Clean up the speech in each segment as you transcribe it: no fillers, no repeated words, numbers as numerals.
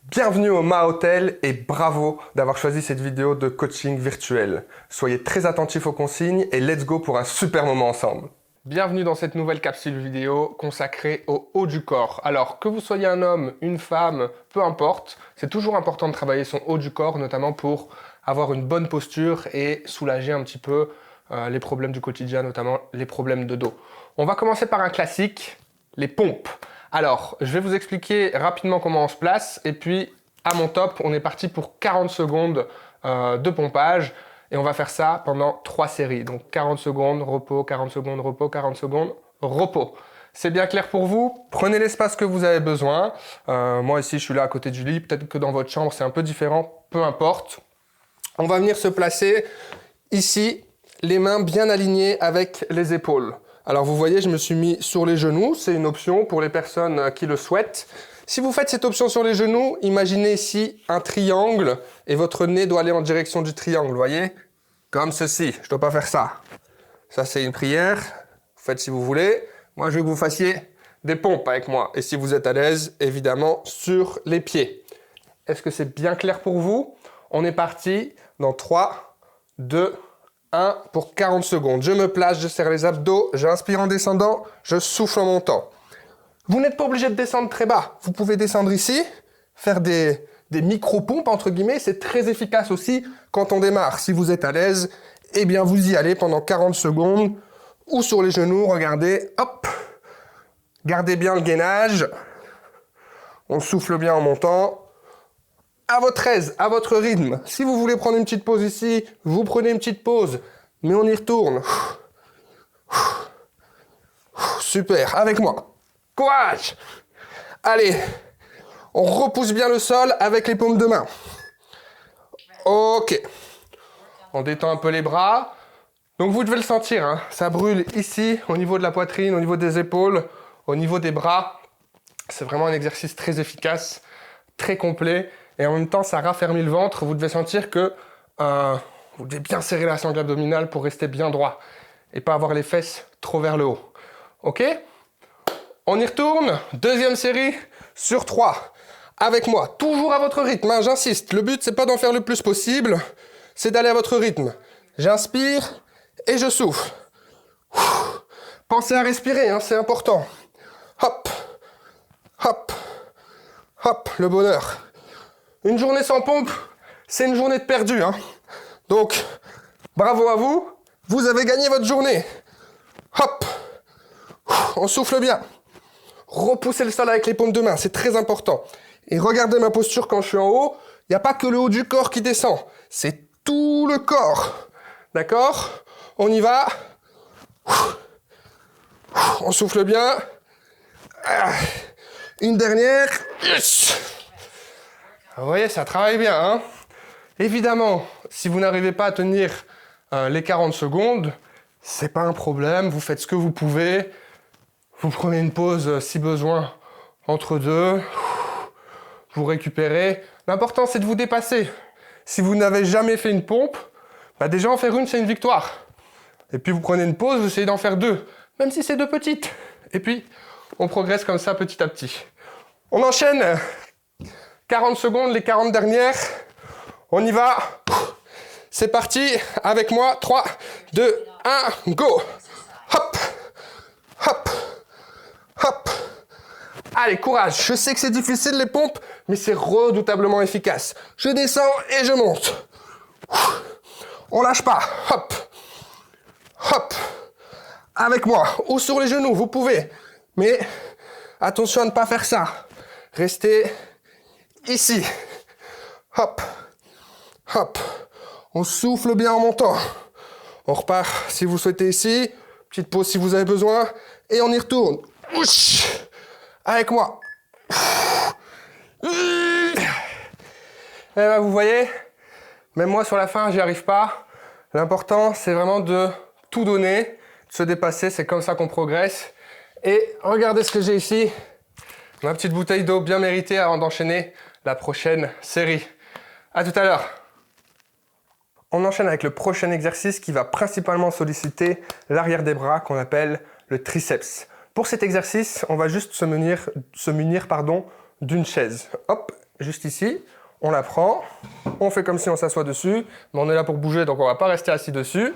Bienvenue au Ma Hotel et bravo d'avoir choisi cette vidéo de coaching virtuel. Soyez très attentifs aux consignes et let's go pour un super moment ensemble. Bienvenue dans cette nouvelle capsule vidéo consacrée au haut du corps. Alors, que vous soyez un homme, une femme, peu importe, c'est toujours important de travailler son haut du corps, notamment pour avoir une bonne posture et soulager un petit peu les problèmes du quotidien, notamment les problèmes de dos. On va commencer par un classique, les pompes. Alors, je vais vous expliquer rapidement comment on se place et puis à mon top, on est parti pour 40 secondes de pompage et on va faire ça pendant 3 séries. Donc 40 secondes, repos, 40 secondes, repos, 40 secondes, repos. C'est bien clair pour vous? Prenez l'espace que vous avez besoin. Moi ici, je suis là à côté du lit. Peut-être que dans votre chambre, c'est un peu différent. Peu importe. On va venir se placer ici, les mains bien alignées avec les épaules. Alors vous voyez, je me suis mis sur les genoux, c'est une option pour les personnes qui le souhaitent. Si vous faites cette option sur les genoux, imaginez ici un triangle et votre nez doit aller en direction du triangle, vous voyez? Comme ceci, je ne dois pas faire ça. Ça c'est une prière, vous faites si vous voulez. Moi je veux que vous fassiez des pompes avec moi. Et si vous êtes à l'aise, évidemment, sur les pieds. Est-ce que c'est bien clair pour vous? On est parti dans 3, 2, 1 pour 40 secondes. Je me place, je serre les abdos, j'inspire en descendant, je souffle en montant. Vous n'êtes pas obligé de descendre très bas. Vous pouvez descendre ici, faire des micro-pompes, entre guillemets. C'est très efficace aussi quand on démarre. Si vous êtes à l'aise, eh bien vous y allez pendant 40 secondes ou sur les genoux, regardez, hop. Gardez bien le gainage. On souffle bien en montant. À votre aise, à votre rythme. Si vous voulez prendre une petite pause ici, vous prenez une petite pause, mais on y retourne. Super, avec moi. Courage! Allez, on repousse bien le sol avec les paumes de main. Ok. On détend un peu les bras. Donc vous devez le sentir, hein, ça brûle ici, au niveau de la poitrine, au niveau des épaules, au niveau des bras. C'est vraiment un exercice très efficace, très complet. Et en même temps, ça raffermit le ventre. Vous devez sentir que vous devez bien serrer la sangle abdominale pour rester bien droit et pas avoir les fesses trop vers le haut. Ok? On y retourne. Deuxième série sur 3. Avec moi, toujours à votre rythme, hein, j'insiste. Le but, c'est pas d'en faire le plus possible, c'est d'aller à votre rythme. J'inspire et je souffle. Pensez à respirer, hein, c'est important. Hop, hop, hop, le bonheur. Une journée sans pompe, c'est une journée de perdu. Hein. Donc, bravo à vous, vous avez gagné votre journée. Hop, on souffle bien. Repoussez le sol avec les paumes de main, c'est très important. Et regardez ma posture quand je suis en haut, il n'y a pas que le haut du corps qui descend, c'est tout le corps. D'accord? On y va. On souffle bien. Une dernière. Yes! Vous voyez, ça travaille bien. Hein? Évidemment, si vous n'arrivez pas à tenir les 40 secondes, c'est pas un problème, vous faites ce que vous pouvez. Vous prenez une pause si besoin entre deux. Vous récupérez. L'important, c'est de vous dépasser. Si vous n'avez jamais fait une pompe, bah déjà en faire une, c'est une victoire. Et puis vous prenez une pause, vous essayez d'en faire 2, même si c'est 2 petites. Et puis, on progresse comme ça petit à petit. On enchaîne 40 secondes, les 40 dernières. On y va. C'est parti. Avec moi. 3, 2, 1, go. Hop, hop, hop. Allez, courage. Je sais que c'est difficile les pompes, mais c'est redoutablement efficace. Je descends et je monte. On lâche pas. Hop, hop. Avec moi. Ou sur les genoux, vous pouvez. Mais attention à ne pas faire ça. Restez ici. Hop, hop. On souffle bien en montant. On repart si vous souhaitez ici. Petite pause si vous avez besoin. Et on y retourne. Ouch. Avec moi. Et ben vous voyez, même moi sur la fin, j'y arrive pas. L'important, c'est vraiment de tout donner, de se dépasser. C'est comme ça qu'on progresse. Et regardez ce que j'ai ici. Ma petite bouteille d'eau bien méritée avant d'enchaîner la prochaine série. À tout à l'heure. On enchaîne avec le prochain exercice qui va principalement solliciter l'arrière des bras qu'on appelle le triceps. Pour cet exercice, on va juste se munir d'une chaise. Hop, juste ici, on la prend, on fait comme si on s'assoit dessus, mais on est là pour bouger, donc on ne va pas rester assis dessus.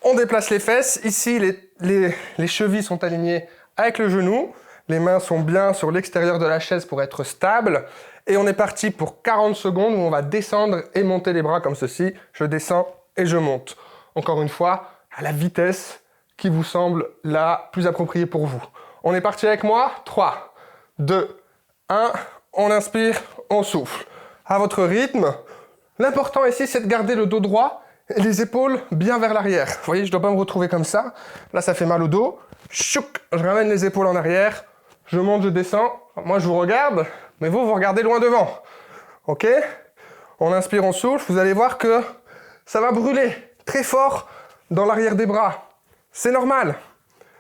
On déplace les fesses, ici les chevilles sont alignées avec le genou, les mains sont bien sur l'extérieur de la chaise pour être stables, et on est parti pour 40 secondes où on va descendre et monter les bras comme ceci. Je descends et je monte. Encore une fois, à la vitesse qui vous semble la plus appropriée pour vous. On est parti avec moi, 3, 2, 1, on inspire, on souffle. À votre rythme, l'important ici c'est de garder le dos droit et les épaules bien vers l'arrière. Vous voyez, je ne dois pas me retrouver comme ça. Là, ça fait mal au dos. Chouk, je ramène les épaules en arrière. Je monte, je descends. Moi, je vous regarde, mais vous regardez loin devant. Ok? On inspire, on souffle. Vous allez voir que ça va brûler très fort dans l'arrière des bras. C'est normal.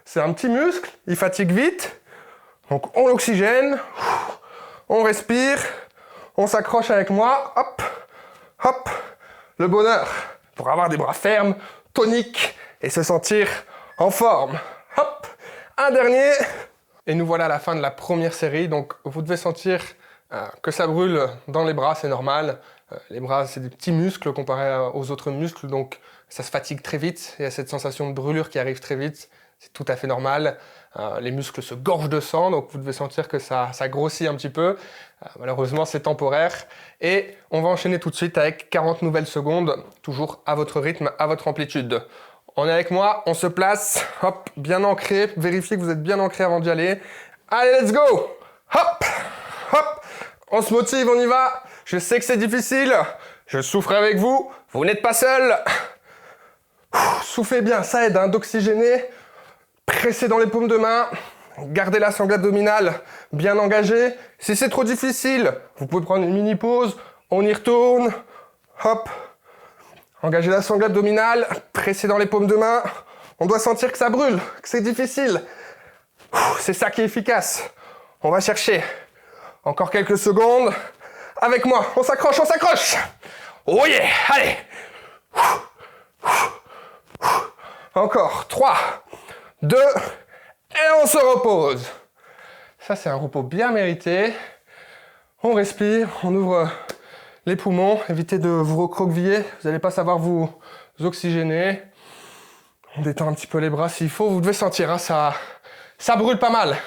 C'est un petit muscle, il fatigue vite. Donc, on l'oxygène. On respire. On s'accroche avec moi. Hop, hop. Le bonheur. Pour avoir des bras fermes, toniques et se sentir en forme. Hop, un dernier. Et nous voilà à la fin de la première série. Donc vous devez sentir que ça brûle dans les bras, c'est normal. Les bras, c'est des petits muscles comparés aux autres muscles, donc ça se fatigue très vite. Il y a cette sensation de brûlure qui arrive très vite. C'est tout à fait normal. Les muscles se gorgent de sang, donc vous devez sentir que ça grossit un petit peu. Malheureusement, c'est temporaire. Et on va enchaîner tout de suite avec 40 nouvelles secondes, toujours à votre rythme, à votre amplitude. On est avec moi, on se place, hop, bien ancré. Vérifiez que vous êtes bien ancré avant d'y aller. Allez, let's go! Hop, hop, on se motive, on y va. Je sais que c'est difficile, je souffre avec vous, vous n'êtes pas seul. Soufflez bien, ça aide d'oxygéner. Pressez dans les paumes de main, gardez la sangle abdominale bien engagée. Si c'est trop difficile, vous pouvez prendre une mini pause, on y retourne, hop. Engagez la sangle abdominale, pressez dans les paumes de main. On doit sentir que ça brûle, que c'est difficile. C'est ça qui est efficace. On va chercher. Encore quelques secondes. Avec moi, on s'accroche, on s'accroche. Oh yeah, allez. Encore, 3, 2, et on se repose. Ça, c'est un repos bien mérité. On respire, on ouvre les poumons. Évitez de vous recroqueviller, vous n'allez pas savoir vous oxygéner. On détend un petit peu les bras s'il faut. Vous devez sentir, hein, ça brûle pas mal.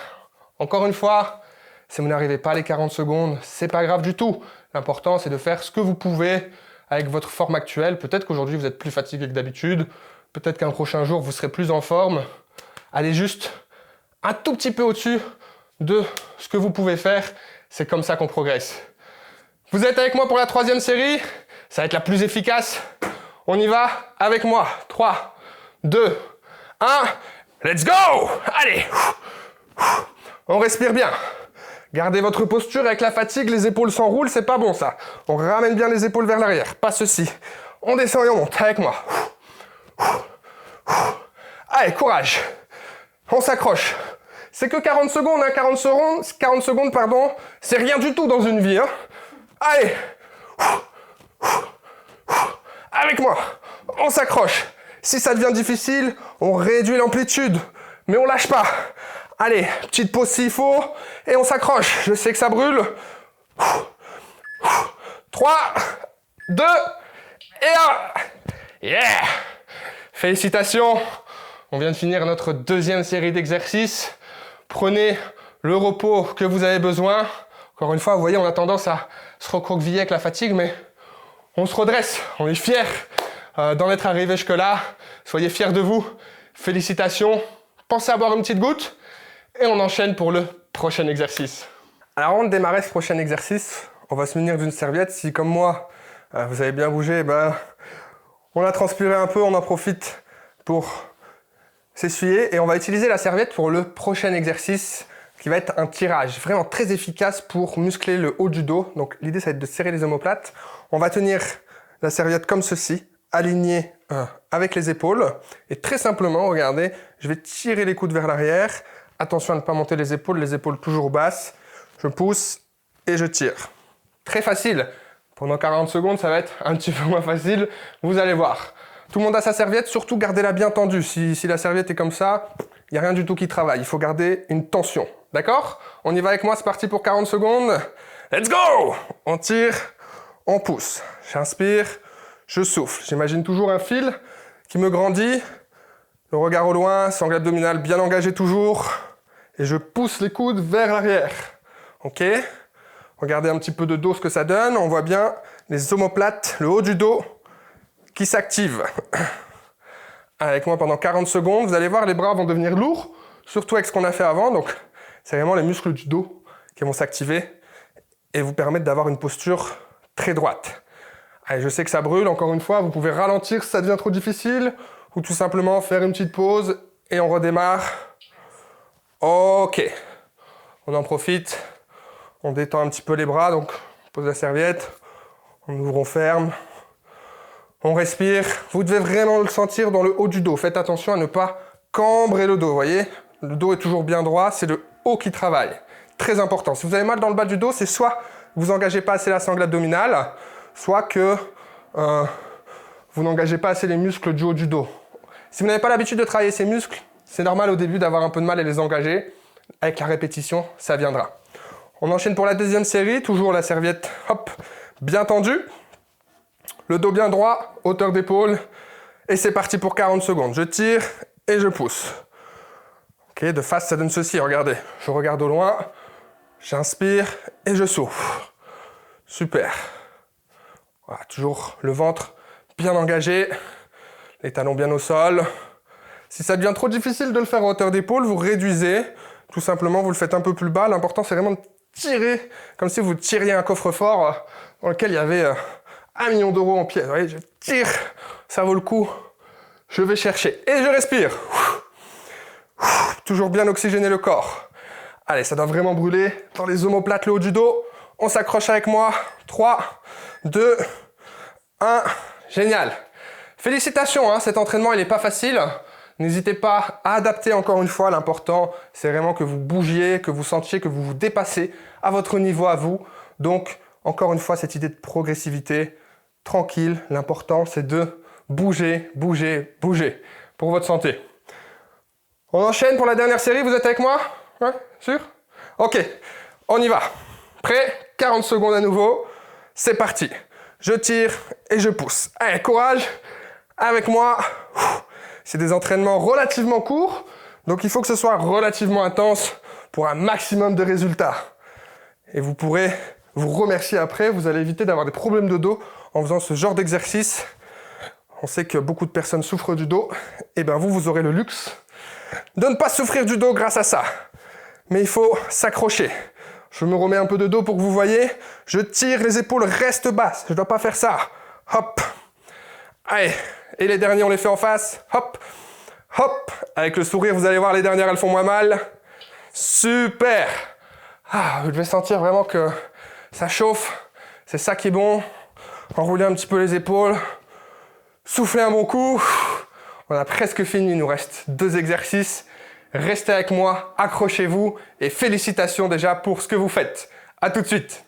Encore une fois, si vous n'arrivez pas à les 40 secondes, c'est pas grave du tout. L'important, c'est de faire ce que vous pouvez avec votre forme actuelle. Peut-être qu'aujourd'hui, vous êtes plus fatigué que d'habitude. Peut-être qu'un prochain jour, vous serez plus en forme. Allez juste un tout petit peu au-dessus de ce que vous pouvez faire. C'est comme ça qu'on progresse. Vous êtes avec moi pour la 3e série. Ça va être la plus efficace. On y va avec moi. 3, 2, 1. Let's go! Allez! On respire bien. Gardez votre posture avec la fatigue, les épaules s'enroulent, c'est pas bon ça. On ramène bien les épaules vers l'arrière, pas ceci. On descend et on monte avec moi. Allez, courage. On s'accroche. C'est que 40 secondes, hein, 40 secondes, pardon. C'est rien du tout dans une vie, hein. Allez. Avec moi. On s'accroche. Si ça devient difficile, on réduit l'amplitude. Mais on lâche pas. Allez, petite pause s'il faut. Et on s'accroche. Je sais que ça brûle. 3, 2 et 1. Yeah! Félicitations. On vient de finir notre 2e série d'exercices. Prenez le repos que vous avez besoin. Encore une fois, vous voyez, on a tendance à se recroqueviller avec la fatigue, mais on se redresse. On est fiers d'en être arrivé jusque-là. Soyez fiers de vous. Félicitations. Pensez à boire une petite goutte. Et on enchaîne pour le prochain exercice. Alors avant de démarrer ce prochain exercice, on va se munir d'une serviette. Si comme moi, vous avez bien bougé, on a transpiré un peu, on en profite pour s'essuyer. Et on va utiliser la serviette pour le prochain exercice qui va être un tirage vraiment très efficace pour muscler le haut du dos. Donc l'idée, ça va être de serrer les omoplates. On va tenir la serviette comme ceci, alignée avec les épaules. Et très simplement, regardez, je vais tirer les coudes vers l'arrière. Attention à ne pas monter les épaules toujours basses. Je pousse et je tire. Très facile. Pendant 40 secondes, ça va être un petit peu moins facile. Vous allez voir. Tout le monde a sa serviette, surtout gardez-la bien tendue. Si la serviette est comme ça, il n'y a rien du tout qui travaille. Il faut garder une tension. D'accord? On y va avec moi, c'est parti pour 40 secondes. Let's go! On tire, on pousse. J'inspire, je souffle. J'imagine toujours un fil qui me grandit. Le regard au loin, sangle abdominale bien engagé toujours. Et je pousse les coudes vers l'arrière. Ok? Regardez un petit peu de dos ce que ça donne. On voit bien les omoplates, le haut du dos qui s'active. Avec moi pendant 40 secondes. Vous allez voir, les bras vont devenir lourds, surtout avec ce qu'on a fait avant. Donc, c'est vraiment les muscles du dos qui vont s'activer et vous permettre d'avoir une posture très droite. Allez, je sais que ça brûle. Encore une fois, vous pouvez ralentir si ça devient trop difficile ou tout simplement faire une petite pause et on redémarre. Ok. On en profite. On détend un petit peu les bras. Donc, on pose la serviette. On ouvre, on ferme. On respire. Vous devez vraiment le sentir dans le haut du dos. Faites attention à ne pas cambrer le dos, vous voyez? Le dos est toujours bien droit, c'est le haut qui travaille. Très important. Si vous avez mal dans le bas du dos, c'est soit vous n'engagez pas assez la sangle abdominale, soit que vous n'engagez pas assez les muscles du haut du dos. Si vous n'avez pas l'habitude de travailler ces muscles, c'est normal au début d'avoir un peu de mal à les engager. Avec la répétition, ça viendra. On enchaîne pour la deuxième série, toujours la serviette, hop, bien tendue. Le dos bien droit, hauteur d'épaule. Et c'est parti pour 40 secondes. Je tire et je pousse. Ok, de face, ça donne ceci, regardez. Je regarde au loin, j'inspire et je souffle. Super. Voilà, toujours le ventre bien engagé, les talons bien au sol. Si ça devient trop difficile de le faire à hauteur d'épaule, vous réduisez. Tout simplement, vous le faites un peu plus bas. L'important, c'est vraiment de tirer, comme si vous tiriez un coffre-fort dans lequel il y avait 1 million d'euros en pièces. Vous voyez, je tire, ça vaut le coup. Je vais chercher et je respire. Toujours bien oxygéner le corps. Allez, ça doit vraiment brûler dans les omoplates, le haut du dos. On s'accroche avec moi. 3, 2, 1. Génial. Félicitations, hein, cet entraînement, il n'est pas facile. N'hésitez pas à adapter encore une fois. L'important, c'est vraiment que vous bougiez, que vous sentiez que vous vous dépassez à votre niveau à vous. Donc, encore une fois, cette idée de progressivité, tranquille. L'important, c'est de bouger, bouger, bouger pour votre santé. On enchaîne pour la dernière série. Vous êtes avec moi? Ouais, sûr? Ok, on y va. Prêt? 40 secondes à nouveau. C'est parti. Je tire et je pousse. Allez, courage. Avec moi. C'est des entraînements relativement courts, donc il faut que ce soit relativement intense pour un maximum de résultats. Et vous pourrez vous remercier après, vous allez éviter d'avoir des problèmes de dos en faisant ce genre d'exercice. On sait que beaucoup de personnes souffrent du dos, et bien vous aurez le luxe de ne pas souffrir du dos grâce à ça. Mais il faut s'accrocher. Je me remets un peu de dos pour que vous voyez. Je tire, les épaules restent basses, je ne dois pas faire ça. Hop. Allez. Et les derniers, on les fait en face. Hop, hop. Avec le sourire, vous allez voir, les dernières, elles font moins mal. Super. Ah, vous devez sentir vraiment que ça chauffe. C'est ça qui est bon. Enroulez un petit peu les épaules. Soufflez un bon coup. On a presque fini. Il nous reste 2 exercices. Restez avec moi, accrochez-vous. Et félicitations déjà pour ce que vous faites. À tout de suite.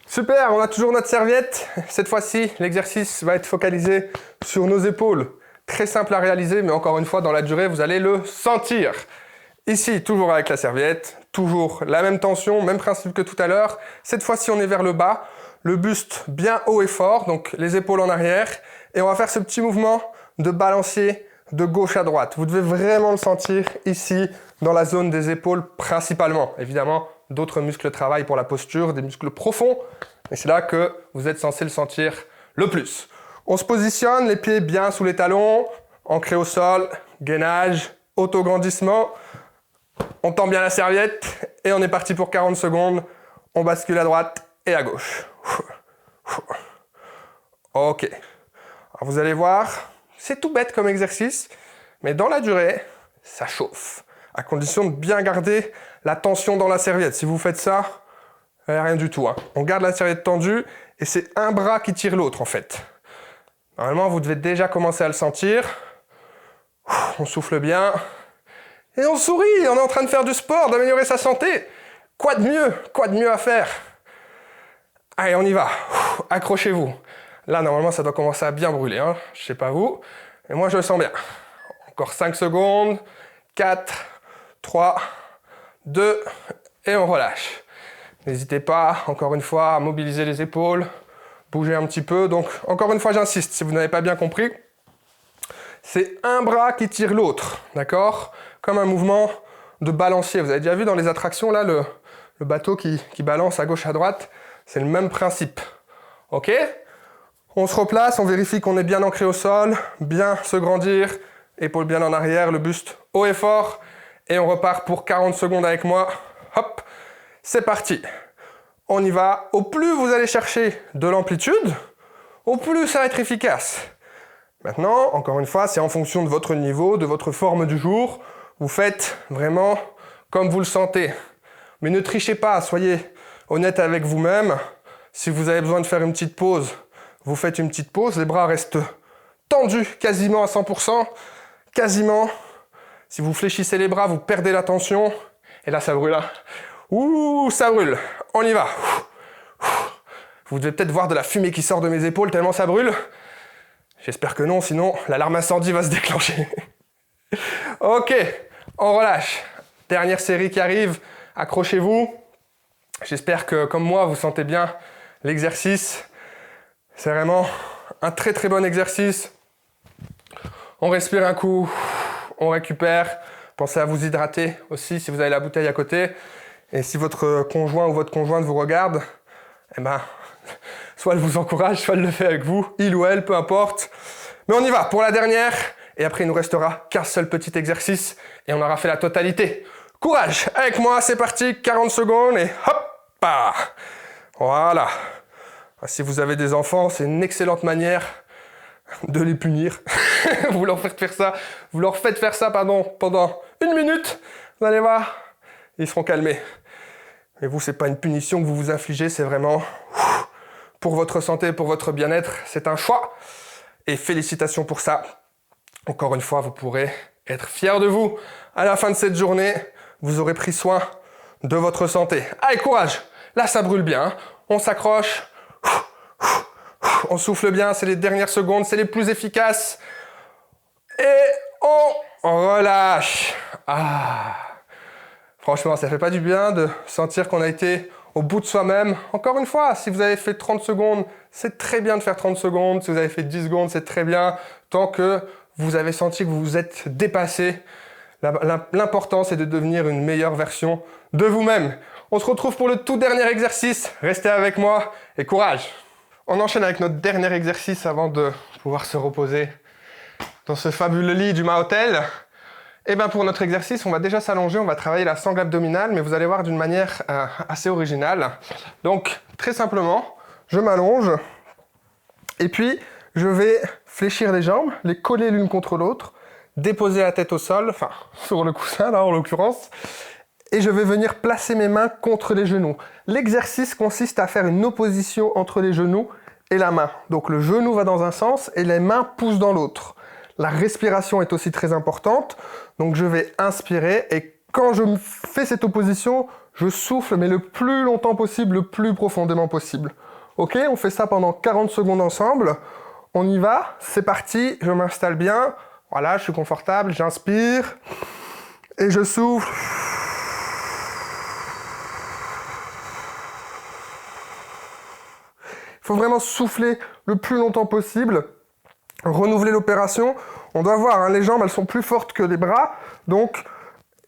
Super, on a toujours notre serviette. Cette fois-ci, l'exercice va être focalisé sur nos épaules. Très simple à réaliser, mais encore une fois, dans la durée, vous allez le sentir. Ici, toujours avec la serviette, toujours la même tension, même principe que tout à l'heure. Cette fois-ci, on est vers le bas, le buste bien haut et fort, donc les épaules en arrière. Et on va faire ce petit mouvement de balancier de gauche à droite. Vous devez vraiment le sentir ici, dans la zone des épaules principalement. Évidemment, d'autres muscles travaillent pour la posture, des muscles profonds, et c'est là que vous êtes censé le sentir le plus. On se positionne, les pieds bien sous les talons, ancrés au sol, gainage, autograndissement. On tend bien la serviette et on est parti pour 40 secondes. On bascule à droite et à gauche. Ok. Alors vous allez voir, c'est tout bête comme exercice, mais dans la durée, ça chauffe. À condition de bien garder la tension dans la serviette. Si vous faites ça, rien du tout. Hein. On garde la serviette tendue et c'est un bras qui tire l'autre en fait. Normalement, vous devez déjà commencer à le sentir. On souffle bien. Et on sourit, on est en train de faire du sport, d'améliorer sa santé. Quoi de mieux à faire? Allez, on y va. Accrochez-vous. Là, normalement, ça doit commencer à bien brûler. Hein. Je sais pas vous, mais moi, je le sens bien. Encore 5 secondes. 4, 3, 2, et on relâche. N'hésitez pas, encore une fois, à mobiliser les épaules, bouger un petit peu. Donc, encore une fois, j'insiste, si vous n'avez pas bien compris, c'est un bras qui tire l'autre, d'accord? Comme un mouvement de balancier. Vous avez déjà vu dans les attractions, là, le bateau qui balance à gauche, à droite, c'est le même principe. Ok? On se replace, on vérifie qu'on est bien ancré au sol, bien se grandir, épaules bien en arrière, le buste haut et fort, et on repart pour 40 secondes avec moi. Hop, c'est parti. On y va. Au plus vous allez chercher de l'amplitude, au plus ça va être efficace. Maintenant, encore une fois, c'est en fonction de votre niveau, de votre forme du jour. Vous faites vraiment comme vous le sentez. Mais ne trichez pas, soyez honnête avec vous-même. Si vous avez besoin de faire une petite pause, vous faites une petite pause. Les bras restent tendus quasiment à 100%. Quasiment. Si vous fléchissez les bras, vous perdez la tension. Et là, ça brûle. Hein. Ouh, ça brûle. On y va. Vous devez peut-être voir de la fumée qui sort de mes épaules tellement ça brûle. J'espère que non, sinon l'alarme incendie va se déclencher. Ok, on relâche. Dernière série qui arrive. Accrochez-vous. J'espère que, comme moi, vous sentez bien l'exercice. C'est vraiment un très très bon exercice. On respire un coup, on récupère. Pensez à vous hydrater aussi si vous avez la bouteille à côté. Et si votre conjoint ou votre conjointe vous regarde, eh ben, soit elle vous encourage, soit elle le fait avec vous, il ou elle, peu importe. Mais on y va pour la dernière. Et après, il nous restera qu'un seul petit exercice et on aura fait la totalité. Courage, avec moi, c'est parti, 40 secondes et hop, voilà. Si vous avez des enfants, c'est une excellente manière de les punir. Vous leur faites faire ça, pendant 1 minute. Vous allez voir, ils seront calmés. Mais vous, c'est pas une punition que vous vous infligez, c'est vraiment pour votre santé, pour votre bien-être. C'est un choix. Et félicitations pour ça. Encore une fois, vous pourrez être fiers de vous. À la fin de cette journée, vous aurez pris soin de votre santé. Allez, courage. Là, ça brûle bien. Hein. On s'accroche. On souffle bien. C'est les dernières secondes. C'est les plus efficaces. Et on relâche. Franchement, ça fait pas du bien de sentir qu'on a été au bout de soi-même. Encore une fois, si vous avez fait 30 secondes, c'est très bien de faire 30 secondes. Si vous avez fait 10 secondes, c'est très bien. Tant que vous avez senti que vous vous êtes dépassé. L'important, c'est de devenir une meilleure version de vous-même. On se retrouve pour le tout dernier exercice. Restez avec moi et courage. On enchaîne avec notre dernier exercice avant de pouvoir se reposer dans ce fabuleux lit du Mahotel. Et bien pour notre exercice, on va déjà s'allonger, on va travailler la sangle abdominale, mais vous allez voir d'une manière assez originale. Donc très simplement, je m'allonge et puis je vais fléchir les jambes, les coller l'une contre l'autre, déposer la tête au sol, enfin sur le coussin là en l'occurrence, et je vais venir placer mes mains contre les genoux. L'exercice consiste à faire une opposition entre les genoux et la main. Donc le genou va dans un sens et les mains poussent dans l'autre. La respiration est aussi très importante, donc je vais inspirer et quand je fais cette opposition, je souffle mais le plus longtemps possible, le plus profondément possible. Ok, on fait ça pendant 40 secondes ensemble. On y va, c'est parti, je m'installe bien. Voilà, je suis confortable, j'inspire et je souffle. Il faut vraiment souffler le plus longtemps possible. Renouveler l'opération. On doit voir, hein, les jambes, elles sont plus fortes que les bras. Donc,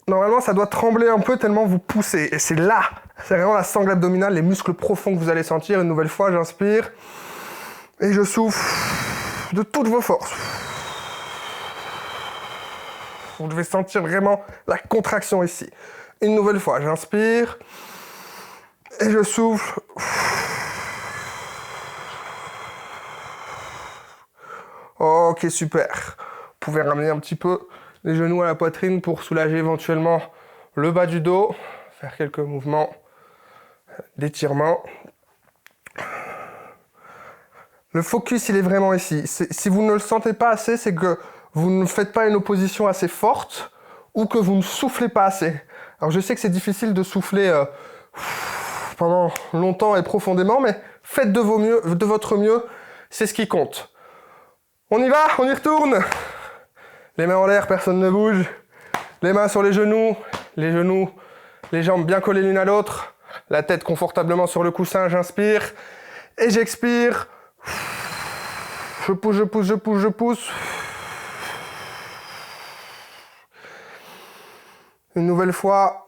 normalement, ça doit trembler un peu tellement vous poussez. Et c'est là, c'est vraiment la sangle abdominale, les muscles profonds que vous allez sentir. Une nouvelle fois, j'inspire. Et je souffle de toutes vos forces. Vous devez sentir vraiment la contraction ici. Une nouvelle fois, j'inspire. Et je souffle. Ok, super. Vous pouvez ramener un petit peu les genoux à la poitrine pour soulager éventuellement le bas du dos. Faire quelques mouvements d'étirement. Le focus, il est vraiment ici. Si vous ne le sentez pas assez, c'est que vous ne faites pas une opposition assez forte ou que vous ne soufflez pas assez. Alors je sais que c'est difficile de souffler pendant longtemps et profondément, mais faites de votre mieux, c'est ce qui compte. On y va, on y retourne. Les mains en l'air, personne ne bouge. Les mains sur les genoux, les jambes bien collées l'une à l'autre. la tête confortablement sur le coussin, j'inspire et j'expire. Je pousse, je pousse, je pousse, je pousse. Une nouvelle fois.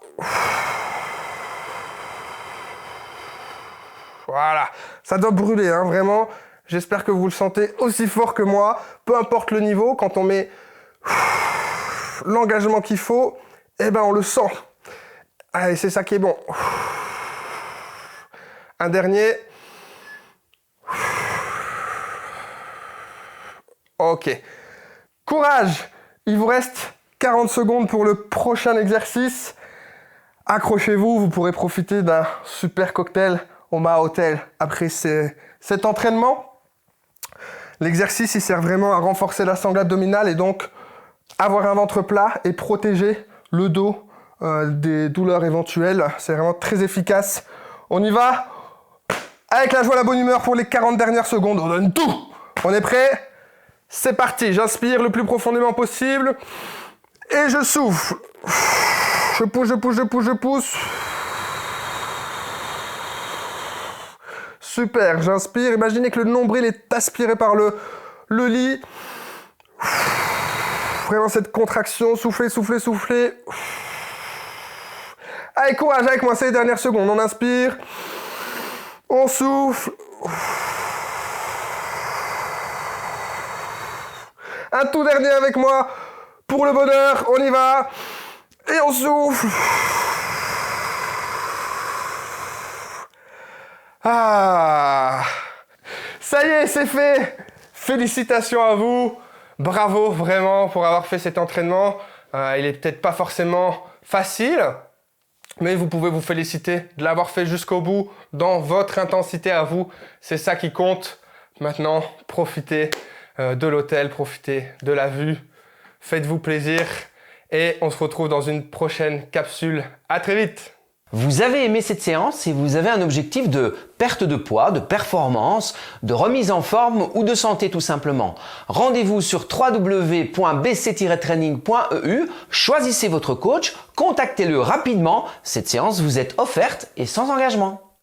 Voilà, ça doit brûler, hein, vraiment. J'espère que vous le sentez aussi fort que moi. Peu importe le niveau, quand on met l'engagement qu'il faut, eh ben on le sent. Allez, c'est ça qui est bon. Un dernier. Ok. Courage! Il vous reste 40 secondes pour le prochain exercice. Accrochez-vous, vous pourrez profiter d'un super cocktail au Maha Hotel après cet entraînement. L'exercice, il sert vraiment à renforcer la sangle abdominale et donc avoir un ventre plat et protéger le dos des douleurs éventuelles. C'est vraiment très efficace. On y va avec la joie, la bonne humeur pour les 40 dernières secondes. On donne tout. On est prêt? C'est parti. J'inspire le plus profondément possible et je souffle. Je pousse, je pousse, je pousse, je pousse. Super, j'inspire. Imaginez que le nombril est aspiré par le lit. Vraiment cette contraction. Soufflez, soufflez, soufflez. Allez, courage avec moi, c'est les dernières secondes. On inspire. On souffle. Un tout dernier avec moi. Pour le bonheur, on y va. Et on souffle. Ah, ça y est, c'est fait. Félicitations à vous. Bravo vraiment pour avoir fait cet entraînement. Il est peut-être pas forcément facile, mais vous pouvez vous féliciter de l'avoir fait jusqu'au bout dans votre intensité à vous. C'est ça qui compte. Maintenant, profitez de l'hôtel, profitez de la vue. Faites-vous plaisir et on se retrouve dans une prochaine capsule. À très vite. Vous avez aimé cette séance et vous avez un objectif de perte de poids, de performance, de remise en forme ou de santé tout simplement. Rendez-vous sur www.bc-training.eu, choisissez votre coach, contactez-le rapidement. Cette séance vous est offerte et sans engagement.